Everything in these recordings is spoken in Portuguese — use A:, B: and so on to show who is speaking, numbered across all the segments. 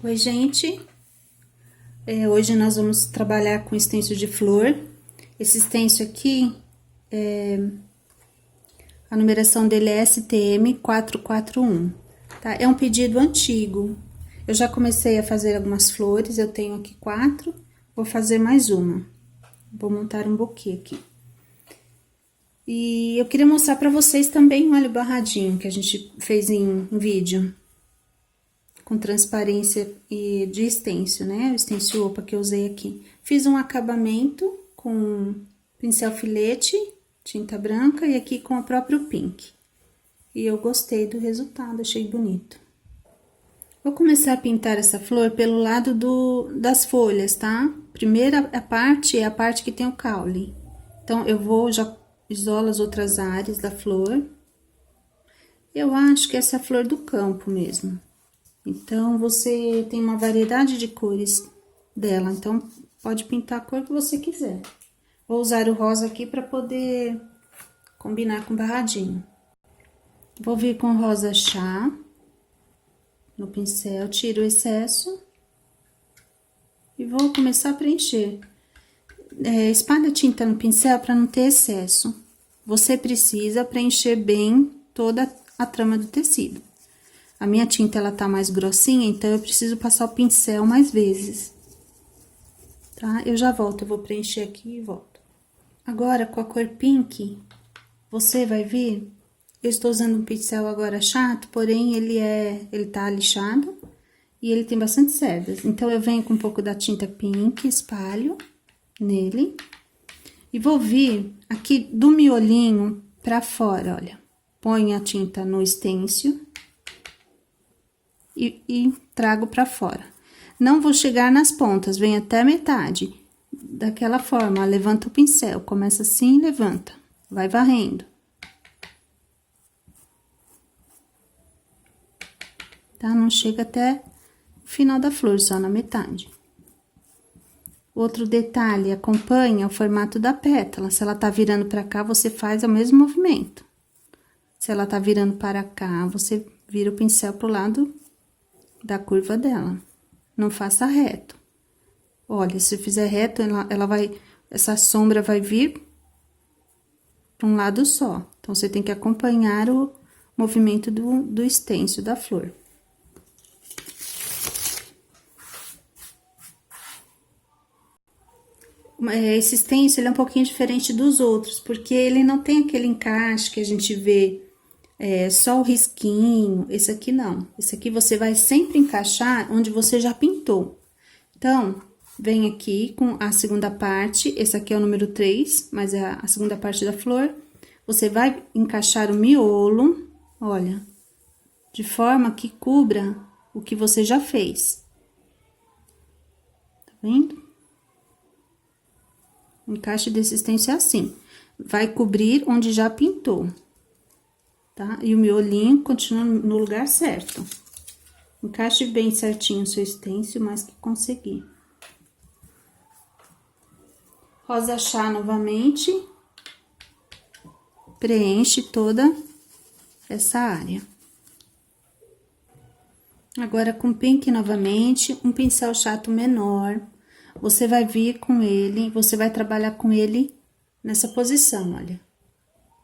A: Oi, gente. Hoje nós vamos trabalhar com stencil de flor. Esse stencil aqui, a numeração dele é STM 441, tá? É um pedido antigo. Eu já comecei a fazer algumas flores, eu tenho aqui 4, vou fazer mais uma. Vou montar um buquê aqui. E eu queria mostrar pra vocês também o óleo barradinho que a gente fez em vídeo. Com transparência e de stencil, né? O stencil opa que eu usei aqui. Fiz um acabamento com pincel filete, tinta branca e aqui com o próprio pink. E eu gostei do resultado, achei bonito. Vou começar a pintar essa flor pelo lado das folhas, tá? Primeira parte é a parte que tem o caule. Então, eu vou, já isolo as outras áreas da flor. Eu acho que essa é a flor do campo mesmo. Então, você tem uma variedade de cores dela, então, pode pintar a cor que você quiser. Vou usar o rosa aqui para poder combinar com o barradinho. Vou vir com rosa chá no pincel, tiro o excesso e vou começar a preencher. Espalha a tinta no pincel para não ter excesso. Você precisa preencher bem toda a trama do tecido. A minha tinta, ela tá mais grossinha, então eu preciso passar o pincel mais vezes, tá? Eu já volto, eu vou preencher aqui e volto. Agora, com a cor pink, você vai vir, eu estou usando um pincel agora chato, porém, ele tá lixado e ele tem bastante cerdas. Então, eu venho com um pouco da tinta pink, espalho nele e vou vir aqui do miolinho pra fora, olha. Põe a tinta no stencil. E trago pra fora. Não vou chegar nas pontas, venho até a metade. Daquela forma, levanta o pincel, começa assim e levanta. Vai varrendo. Tá? Não chega até o final da flor, só na metade. Outro detalhe, acompanha o formato da pétala. Se ela tá virando pra cá, você faz o mesmo movimento. Se ela tá virando para cá, você vira o pincel pro lado da curva dela. Não faça reto. Olha, se fizer reto, essa sombra vai vir para um lado só. Então, você tem que acompanhar o movimento do stencil da flor. Esse stencil, ele é um pouquinho diferente dos outros, porque ele não tem aquele encaixe que a gente vê só o risquinho. Esse aqui não. Esse aqui você vai sempre encaixar onde você já pintou. Então, vem aqui com a segunda parte. Esse aqui é o número 3, mas é a segunda parte da flor. Você vai encaixar o miolo, olha, de forma que cubra o que você já fez. Tá vendo? O encaixe desse stencil é assim. Vai cobrir onde já pintou. Tá? E o miolinho continua no lugar certo. Encaixe bem certinho o seu stencil, mais que conseguir. Rosa chá novamente. Preenche toda essa área. Agora, com pink novamente, um pincel chato menor. Você vai vir com ele, você vai trabalhar com ele nessa posição, olha.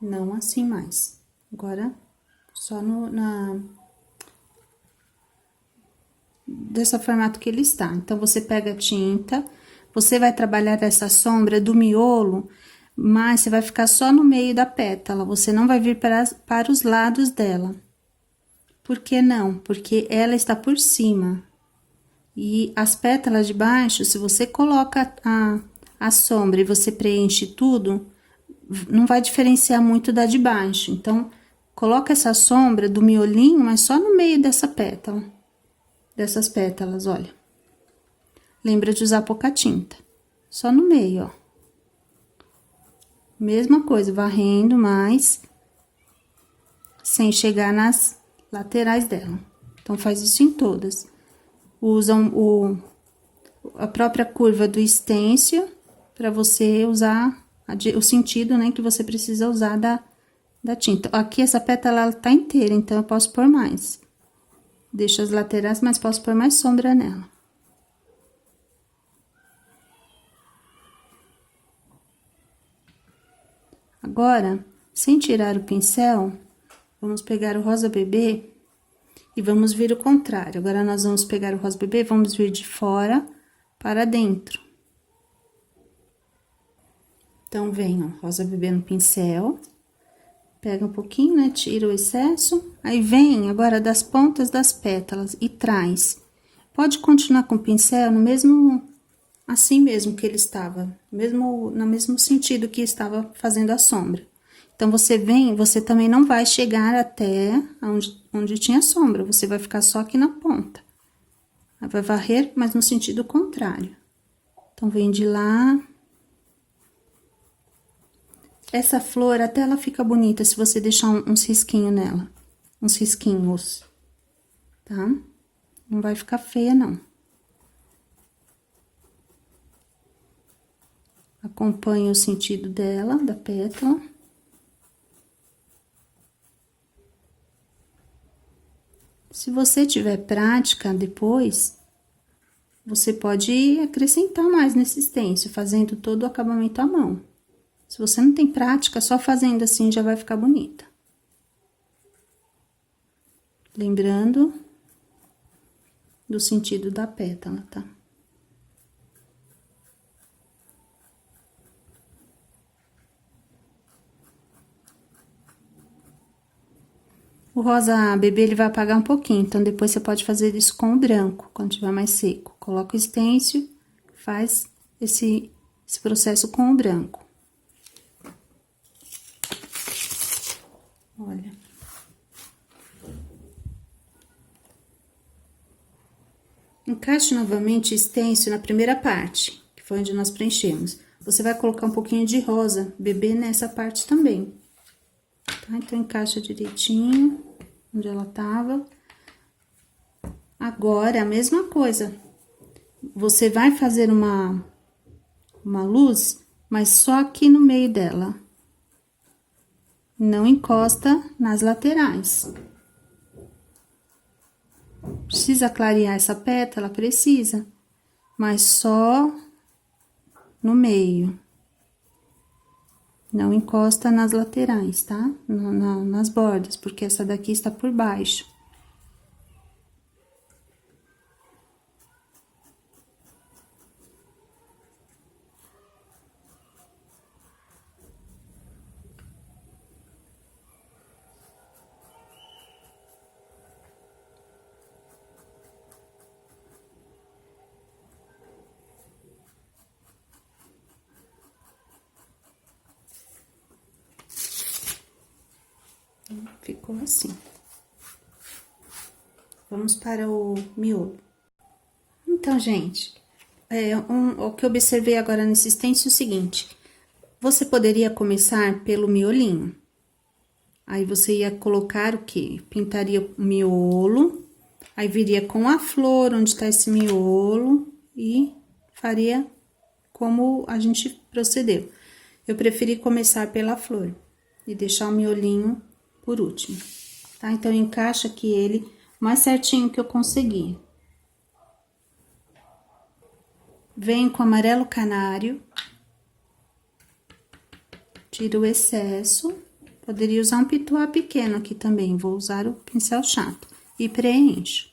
A: Não assim mais. Agora, só desse formato que ele está. Então, você pega a tinta, você vai trabalhar essa sombra do miolo, mas você vai ficar só no meio da pétala, você não vai vir para os lados dela. Por que não? Porque ela está por cima. E as pétalas de baixo, se você coloca a sombra e você preenche tudo, não vai diferenciar muito da de baixo. Então, coloca essa sombra do miolinho, mas só no meio dessa pétala. Dessas pétalas, olha. Lembra de usar pouca tinta. Só no meio, ó. Mesma coisa, varrendo mais, sem chegar nas laterais dela. Então, faz isso em todas. Usam a própria curva do stencil para você usar o sentido, né, que você precisa usar da tinta. Aqui, essa pétala, ela tá inteira, então, eu posso pôr mais. Deixo as laterais, mas posso pôr mais sombra nela. Agora, sem tirar o pincel, vamos pegar o rosa bebê e vamos vir o contrário. Agora, nós vamos pegar o rosa bebê e vamos vir de fora para dentro. Então, vem, ó, rosa bebê no pincel, pega um pouquinho, né, tira o excesso, aí vem agora das pontas das pétalas e traz. Pode continuar com o pincel no mesmo, assim mesmo que ele estava, no mesmo sentido que estava fazendo a sombra. Então, você vem, você também não vai chegar até onde tinha sombra, você vai ficar só aqui na ponta. Aí, vai varrer, mas no sentido contrário. Então, vem de lá. Essa flor, até ela fica bonita se você deixar uns risquinhos nela. Uns risquinhos, tá? Não vai ficar feia, não. Acompanhe o sentido dela, da pétala. Se você tiver prática depois, você pode acrescentar mais nesse stencil, fazendo todo o acabamento à mão. Se você não tem prática, só fazendo assim já vai ficar bonita. Lembrando do sentido da pétala, tá? O rosa bebê, ele vai apagar um pouquinho, então depois você pode fazer isso com o branco, quando tiver mais seco. Coloca o stencil, faz esse processo com o branco. Olha. Encaixe novamente o stencil na primeira parte, que foi onde nós preenchemos. Você vai colocar um pouquinho de rosa bebê nessa parte também. Tá? Então, encaixa direitinho onde ela tava. Agora, a mesma coisa. Você vai fazer uma luz, mas só aqui no meio dela. Não encosta nas laterais. Precisa clarear essa pétala? Precisa. Mas só no meio. Não encosta nas laterais, tá? Nas bordas, porque essa daqui está por baixo. Ficou assim. Vamos para o miolo. Então, gente, o que eu observei agora nesse stencil é o seguinte. Você poderia começar pelo miolinho. Aí, você ia colocar o quê? Pintaria o miolo, aí viria com a flor onde tá esse miolo e faria como a gente procedeu. Eu preferi começar pela flor e deixar o miolinho por último, tá? Então, encaixa aqui ele o mais certinho que eu conseguir. Venho com amarelo canário. Tiro o excesso. Poderia usar um pituá pequeno aqui também, vou usar o pincel chato. E preencho.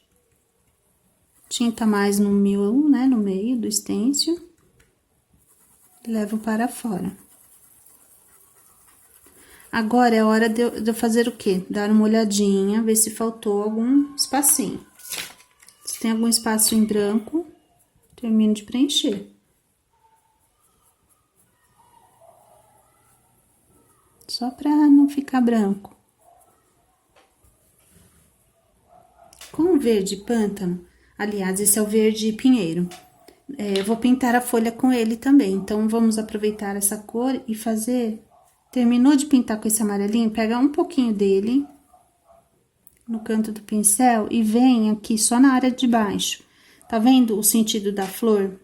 A: Tinta mais no miolo, né, no meio do stencil. Levo para fora. Agora, é hora de eu fazer o quê? Dar uma olhadinha, ver se faltou algum espacinho. Se tem algum espaço em branco, termino de preencher. Só pra não ficar branco. Com o verde pântano, aliás, esse é o verde pinheiro, eu vou pintar a folha com ele também. Então, vamos aproveitar essa cor e fazer... Terminou de pintar com esse amarelinho, pega um pouquinho dele no canto do pincel e vem aqui só na área de baixo. Tá vendo o sentido da flor?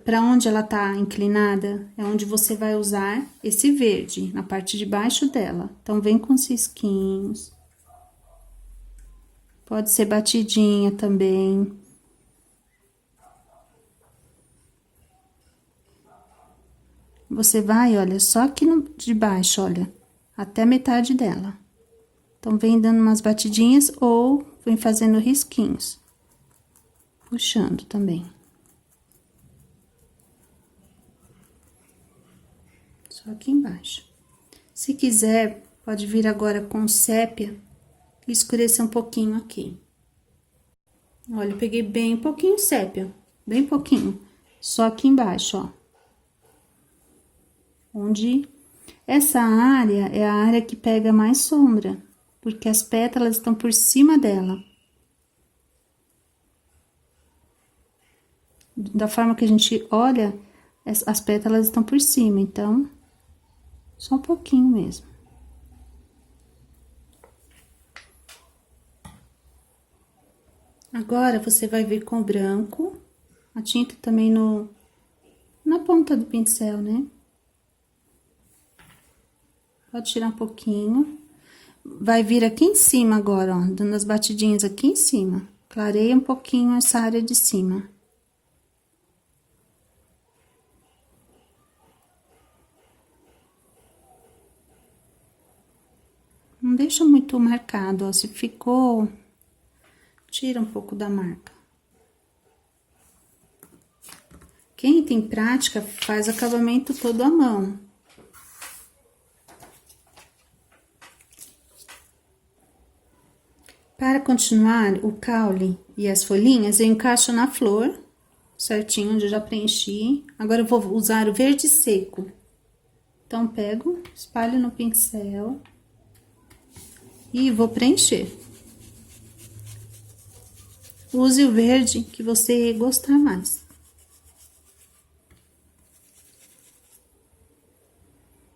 A: Pra onde ela tá inclinada, é onde você vai usar esse verde, na parte de baixo dela. Então, vem com os risquinhos. Pode ser batidinha também. Você vai, olha, só aqui no, de baixo, olha, até metade dela. Então, vem dando umas batidinhas ou vem fazendo risquinhos. Puxando também. Só aqui embaixo. Se quiser, pode vir agora com sépia e escurecer um pouquinho aqui. Olha, eu peguei bem pouquinho sépia, bem pouquinho. Só aqui embaixo, ó. Onde essa área é a área que pega mais sombra, porque as pétalas estão por cima dela. Da forma que a gente olha, as pétalas estão por cima, então, só um pouquinho mesmo. Agora, você vai vir com o branco, a tinta também na ponta do pincel, né? Pode tirar um pouquinho. Vai vir aqui em cima agora, ó, dando as batidinhas aqui em cima. Clareia um pouquinho essa área de cima. Não deixa muito marcado, ó, se ficou, tira um pouco da marca. Quem tem prática, faz acabamento todo à mão. Para continuar o caule e as folhinhas, eu encaixo na flor, certinho, onde eu já preenchi. Agora, eu vou usar o verde seco. Então, pego, espalho no pincel e vou preencher. Use o verde que você gostar mais.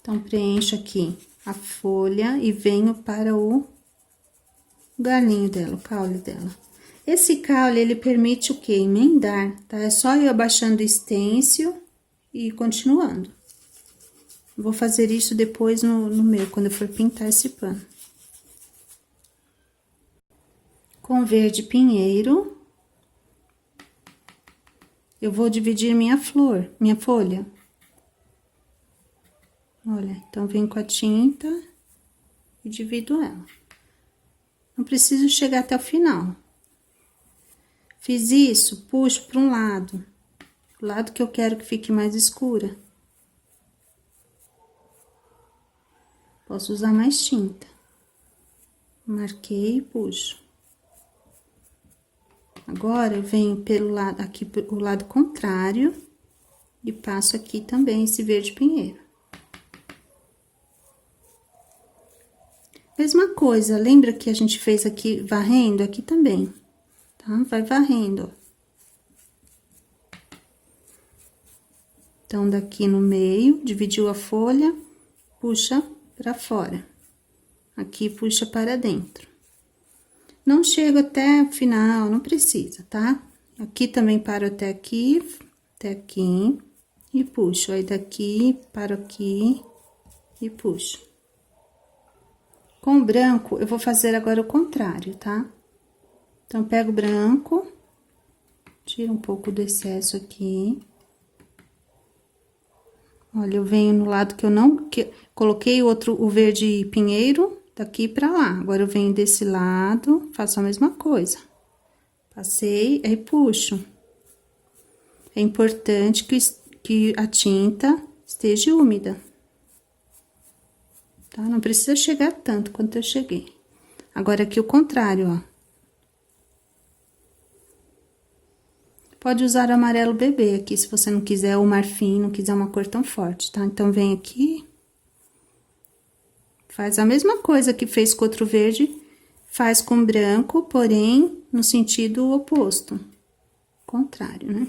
A: Então, preencho aqui a folha e venho para o galinho dela, o caule dela. Esse caule, ele permite o quê? Emendar, tá? É só eu abaixando o stencil e continuando. Vou fazer isso depois no meu, quando eu for pintar esse pano. Com verde pinheiro, eu vou dividir minha flor, minha folha. Olha, então, venho com a tinta e divido ela. Não preciso chegar até o final. Fiz isso, puxo para um lado. O lado que eu quero que fique mais escura. Posso usar mais tinta. Marquei e puxo. Agora, eu venho pelo lado, aqui pelo lado contrário. E passo aqui também esse verde pinheiro. Mesma coisa, lembra que a gente fez aqui varrendo? Aqui também, tá? Vai varrendo, ó. Então, daqui no meio, dividiu a folha, puxa pra fora. Aqui, puxa para dentro. Não chego até o final, não precisa, tá? Aqui também paro até aqui e puxo. Aí, daqui, paro aqui e puxo. Com o branco, eu vou fazer agora o contrário, tá? Então, pego o branco, tiro um pouco do excesso aqui. Olha, eu venho no lado que eu não... coloquei o verde pinheiro daqui pra lá. Agora, eu venho desse lado, faço a mesma coisa. Passei, aí puxo. É importante que a tinta esteja úmida. Tá? Não precisa chegar tanto quanto eu cheguei. Agora, aqui o contrário, ó. Pode usar o amarelo bebê aqui, se você não quiser o marfim, não quiser uma cor tão forte, tá? Então, vem aqui. Faz a mesma coisa que fez com outro verde, faz com branco, porém, no sentido oposto. Contrário, né?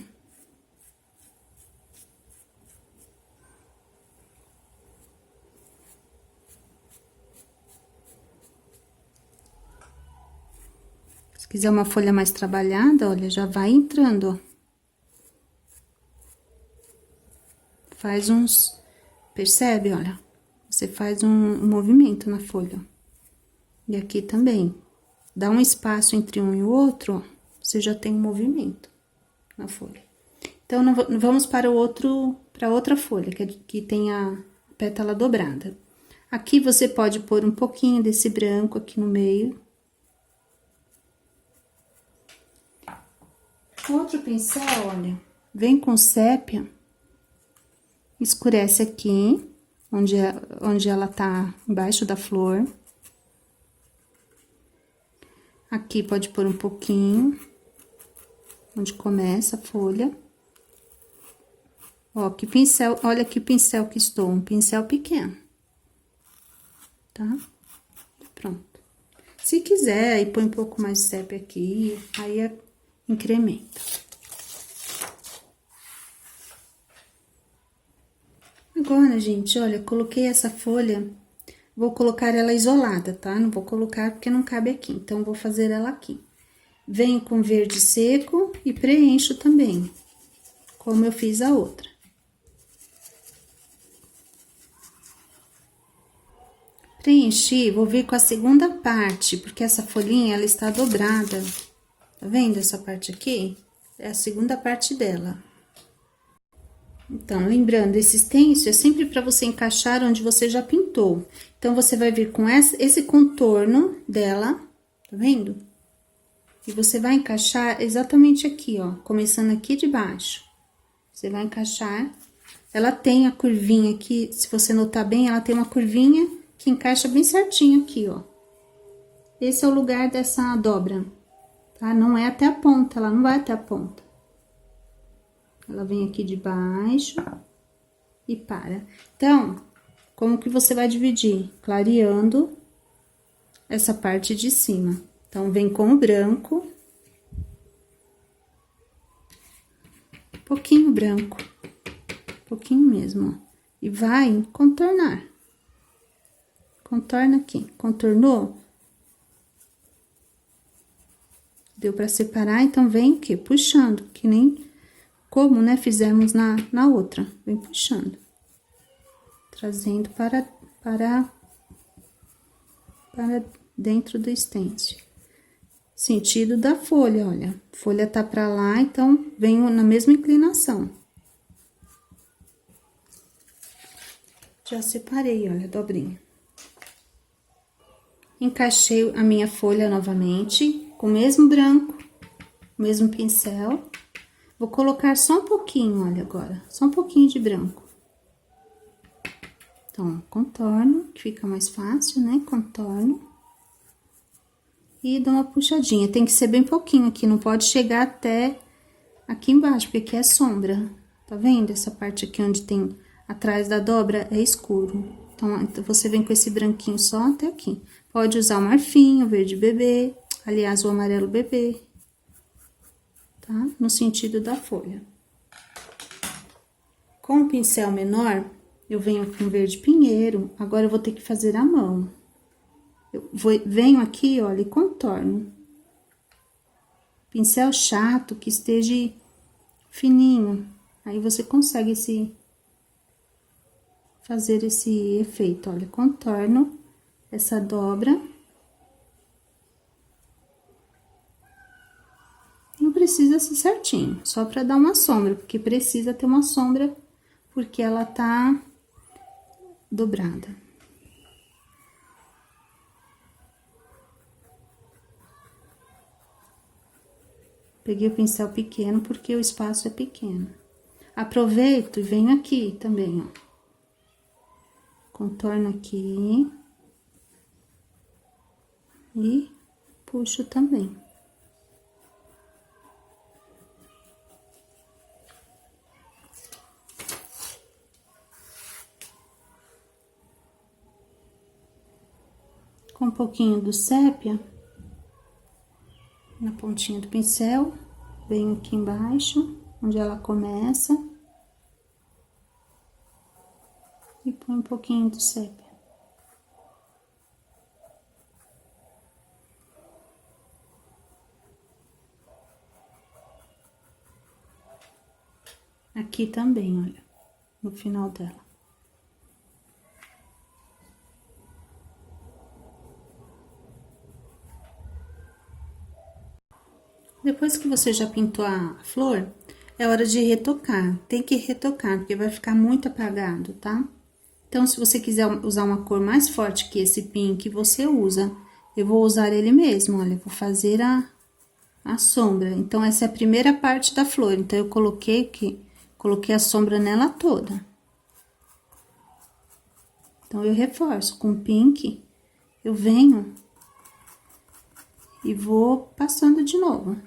A: Se quiser uma folha mais trabalhada, olha, já vai entrando, ó. Faz uns... Percebe, olha? Você faz um movimento na folha. E aqui também. dá um espaço entre um e o outro, ó, você já tem um movimento na folha. Então, vamos para outra folha, que tem a pétala dobrada. Aqui, você pode pôr um pouquinho desse branco aqui no meio. Outro pincel, olha, vem com sépia, escurece aqui, onde ela tá embaixo da flor. Aqui pode pôr um pouquinho, onde começa a folha. Ó, que pincel, olha que pincel que estou, um pincel pequeno. Tá? Pronto. Se quiser, aí põe um pouco mais de sépia aqui, aí incrementa. Agora, gente, olha, coloquei essa folha, vou colocar ela isolada, tá? Não vou colocar porque não cabe aqui, então, vou fazer ela aqui. Venho com verde seco e preencho também, como eu fiz a outra. Preenchi, vou vir com a segunda parte, porque essa folhinha, ela está dobrada. Tá vendo essa parte aqui? É a segunda parte dela. Então, lembrando, esse stencil é sempre para você encaixar onde você já pintou. Então, você vai vir com esse contorno dela, tá vendo? E você vai encaixar exatamente aqui, ó, começando aqui de baixo. Você vai encaixar. Ela tem a curvinha aqui, se você notar bem, ela tem uma curvinha que encaixa bem certinho aqui, ó. Esse é o lugar dessa dobra, tá? Não é até a ponta, ela não vai até a ponta. Ela vem aqui de baixo e para. Então, como que você vai dividir? Clareando essa parte de cima. Então, vem com o branco. Pouquinho branco. Pouquinho mesmo, ó. E vai contornar. Contorna aqui. Contornou? Deu pra separar, então, vem o quê? Puxando, que nem... Como, né, fizemos na outra. Vem puxando. Trazendo para dentro do stencil. Sentido da folha, olha. A folha tá pra lá, então, venho na mesma inclinação. Já separei, olha, a dobrinha. Encaixei a minha folha novamente, com o mesmo branco, o mesmo pincel. Vou colocar só um pouquinho, olha, agora, só um pouquinho de branco. Então, contorno, que fica mais fácil, né? Contorno. E dou uma puxadinha. Tem que ser bem pouquinho aqui, não pode chegar até aqui embaixo, porque aqui é sombra. Tá vendo? Essa parte aqui onde tem atrás da dobra é escuro. Então, você vem com esse branquinho só até aqui. Pode usar o marfim, o verde bebê, aliás, o amarelo bebê. Tá? No sentido da folha. Com o pincel menor, eu venho com verde pinheiro, agora eu vou ter que fazer a mão. Venho aqui, olha, e contorno. Pincel chato, que esteja fininho, aí você consegue fazer esse efeito, olha, contorno essa dobra. Não precisa ser certinho, só pra dar uma sombra, porque precisa ter uma sombra, porque ela tá dobrada. Peguei o pincel pequeno, porque o espaço é pequeno. Aproveito e venho aqui também, ó. Contorno aqui. E puxo também. Com um pouquinho do sépia, na pontinha do pincel, venho aqui embaixo, onde ela começa, e põe um pouquinho do sépia. Aqui também, olha, no final dela. Depois que você já pintou a flor, é hora de retocar. Tem que retocar, porque vai ficar muito apagado, tá? Então, se você quiser usar uma cor mais forte que esse pink, você usa. Eu vou usar ele mesmo, olha, vou fazer a sombra. Então, essa é a primeira parte da flor. Então, eu coloquei a sombra nela toda. Então, eu reforço com pink, eu venho e vou passando de novo.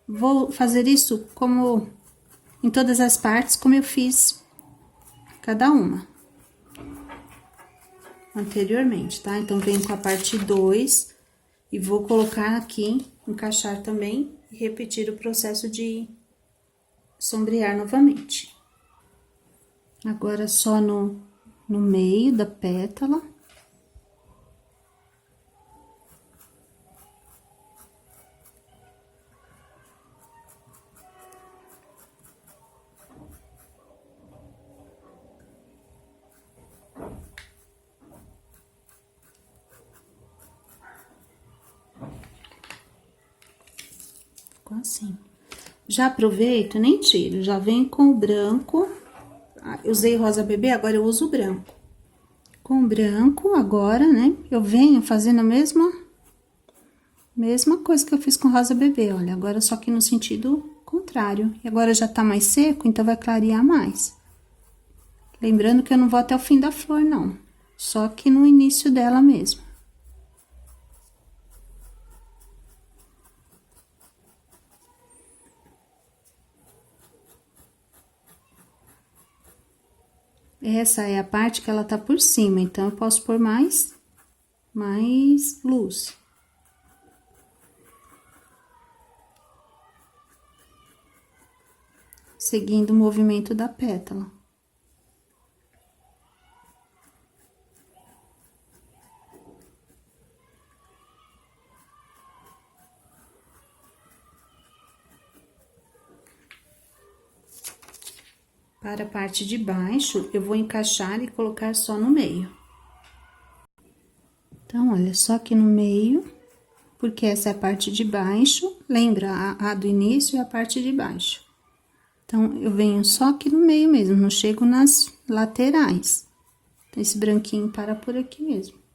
A: Vou fazer isso como em todas as partes, como eu fiz cada uma anteriormente, tá? Então, venho com a parte 2 e vou colocar aqui, encaixar também e repetir o processo de sombrear novamente. Agora, só no meio da pétala. Ficou assim. Já aproveito, nem tiro, já venho com o branco. Eu usei rosa bebê, agora eu uso o branco. Com o branco, agora, né, eu venho fazendo a mesma coisa que eu fiz com rosa bebê, olha. Agora, só que no sentido contrário. E agora já tá mais seco, então vai clarear mais. Lembrando que eu não vou até o fim da flor, não. Só que no início dela mesmo. Essa é a parte que ela tá por cima, então, eu posso pôr mais luz. Seguindo o movimento da pétala. Para a parte de baixo, eu vou encaixar e colocar só no meio. Então, olha, só aqui no meio, porque essa é a parte de baixo, lembra, a do início é a parte de baixo. Então, eu venho só aqui no meio mesmo, não chego nas laterais. Então, esse branquinho para por aqui mesmo.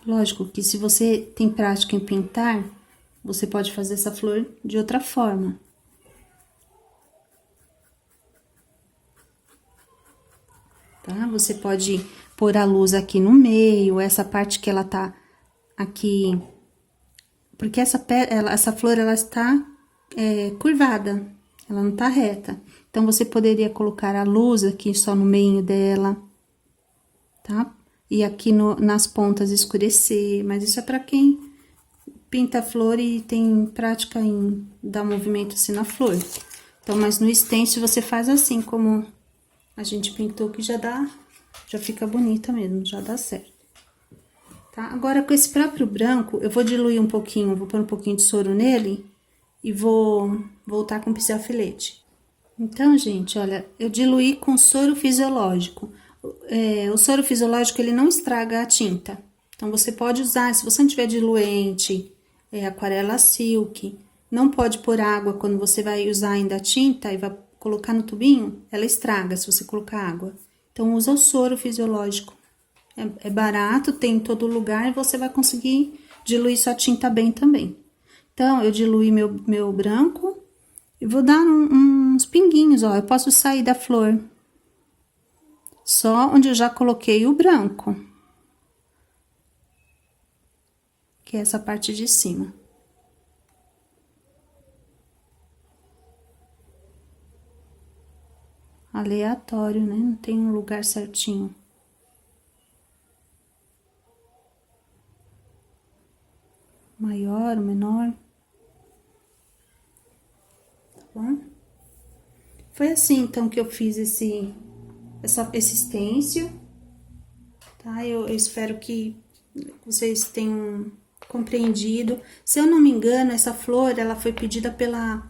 A: Lógico que se você tem prática em pintar, você pode fazer essa flor de outra forma. Tá? Você pode pôr a luz aqui no meio, essa parte que ela tá aqui, porque essa flor, ela está curvada, ela não tá reta. Então, você poderia colocar a luz aqui só no meio dela, tá? E aqui nas pontas escurecer, mas isso é pra quem pinta a flor e tem prática em dar movimento assim na flor. Então, mas no stencil você faz assim, como a gente pintou, que já fica bonita mesmo, já dá certo. Tá? Agora, com esse próprio branco, eu vou diluir um pouquinho, vou pôr um pouquinho de soro nele e vou voltar com o pincel filete. Então, gente, olha, eu diluí com soro fisiológico. O soro fisiológico, ele não estraga a tinta. Então, você pode usar, se você não tiver diluente, aquarela silk, não pode pôr água quando você vai usar ainda a tinta e vai colocar no tubinho, ela estraga se você colocar água. Então, usa o soro fisiológico. É barato, tem em todo lugar e você vai conseguir diluir sua tinta bem também. Então, eu diluí meu branco e vou dar uns pinguinhos, ó. Eu posso sair da flor só onde eu já coloquei o branco, que é essa parte de cima. Aleatório, né? Não tem um lugar certinho. Maior, menor. Tá bom? Foi assim, então, que eu fiz esse stencil, tá? Eu espero que vocês tenham compreendido. Se eu não me engano, essa flor, ela foi pedida pela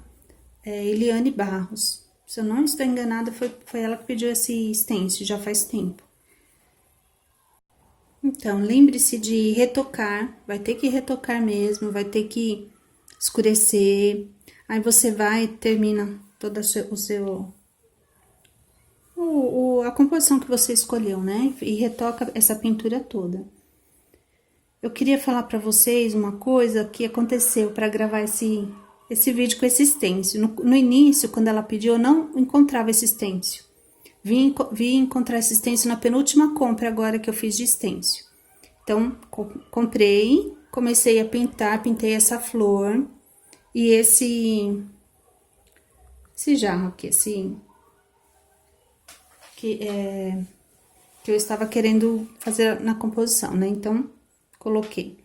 A: Eliane Barros. Se eu não estou enganada, foi ela que pediu esse stencil, já faz tempo. Então, lembre-se de retocar, vai ter que retocar mesmo, vai ter que escurecer. Aí você vai, termina toda a composição que você escolheu, né? E retoca essa pintura toda. Eu queria falar pra vocês uma coisa que aconteceu pra gravar esse vídeo com esse stencil. No início, quando ela pediu, eu não encontrava esse stencil. Vim encontrar esse stencil na penúltima compra agora que eu fiz de stencil. Então, comprei, comecei a pintar, pintei essa flor e esse jarro aqui, que eu estava querendo fazer na composição, né? Então, coloquei.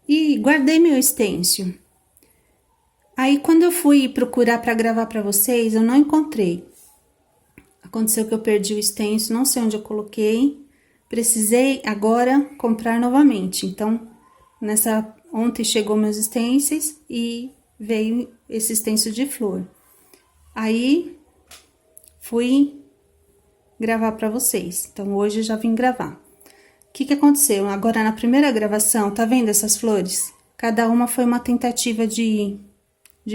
A: E guardei meu stencil. Aí, quando eu fui procurar para gravar para vocês, eu não encontrei. Aconteceu que eu perdi o stencil, não sei onde eu coloquei. Precisei agora comprar novamente. Então, ontem chegou meus stencils e veio esse stencil de flor. Aí, fui gravar para vocês. Então, hoje já vim gravar. O que aconteceu? Agora, na primeira gravação, tá vendo essas flores? Cada uma foi uma tentativa de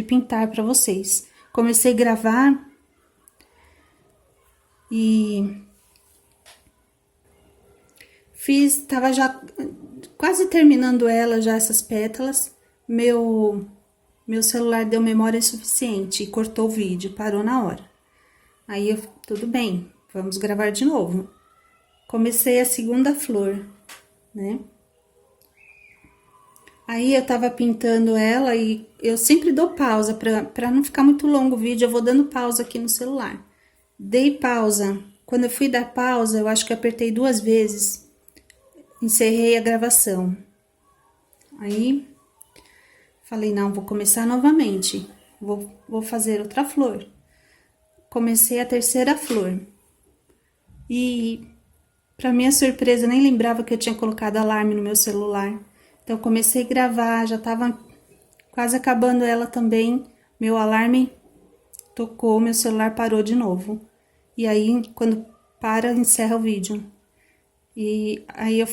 A: pintar para vocês. Comecei a gravar e tava já quase terminando ela, já essas pétalas. Meu celular deu memória insuficiente e cortou o vídeo, parou na hora. Aí, tudo bem, vamos gravar de novo. Comecei a segunda flor, né? Aí, eu tava pintando ela e eu sempre dou pausa, pra não ficar muito longo o vídeo, eu vou dando pausa aqui no celular. Dei pausa. Quando eu fui dar pausa, eu acho que apertei 2 vezes. Encerrei a gravação. Aí, falei, não, vou começar novamente. Vou fazer outra flor. Comecei a terceira flor. E, pra minha surpresa, nem lembrava que eu tinha colocado alarme no meu celular. Então, comecei a gravar, já tava quase acabando ela também. Meu alarme tocou, meu celular parou de novo. E aí, quando para, encerra o vídeo. E aí, eu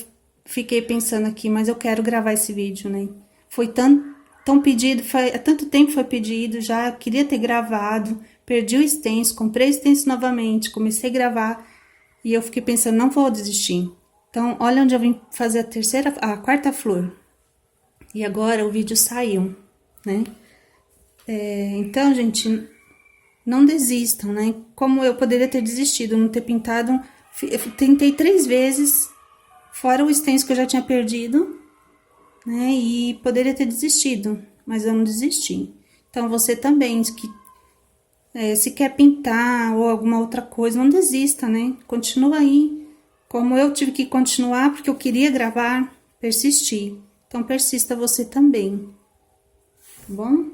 A: fiquei pensando aqui, mas eu quero gravar esse vídeo, né? Foi tão pedido, há tanto tempo foi pedido, já queria ter gravado, perdi o stencil, comprei o stencil novamente, comecei a gravar e eu fiquei pensando, não vou desistir. Então, olha onde eu vim fazer a quarta flor. E agora o vídeo saiu, né? Então, gente, não desistam, né? Como eu poderia ter desistido, não ter pintado. Eu tentei 3 vezes, fora o stencil que eu já tinha perdido, né? E poderia ter desistido, mas eu não desisti. Então, você também, se quer pintar ou alguma outra coisa, não desista, né? Continua aí. Como eu tive que continuar porque eu queria gravar, persistir. Então, persista você também, tá bom?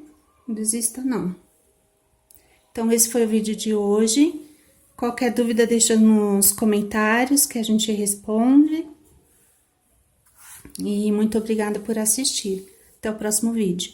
A: Não desista, não. Então, esse foi o vídeo de hoje. Qualquer dúvida, deixa nos comentários que a gente responde. E muito obrigada por assistir. Até o próximo vídeo.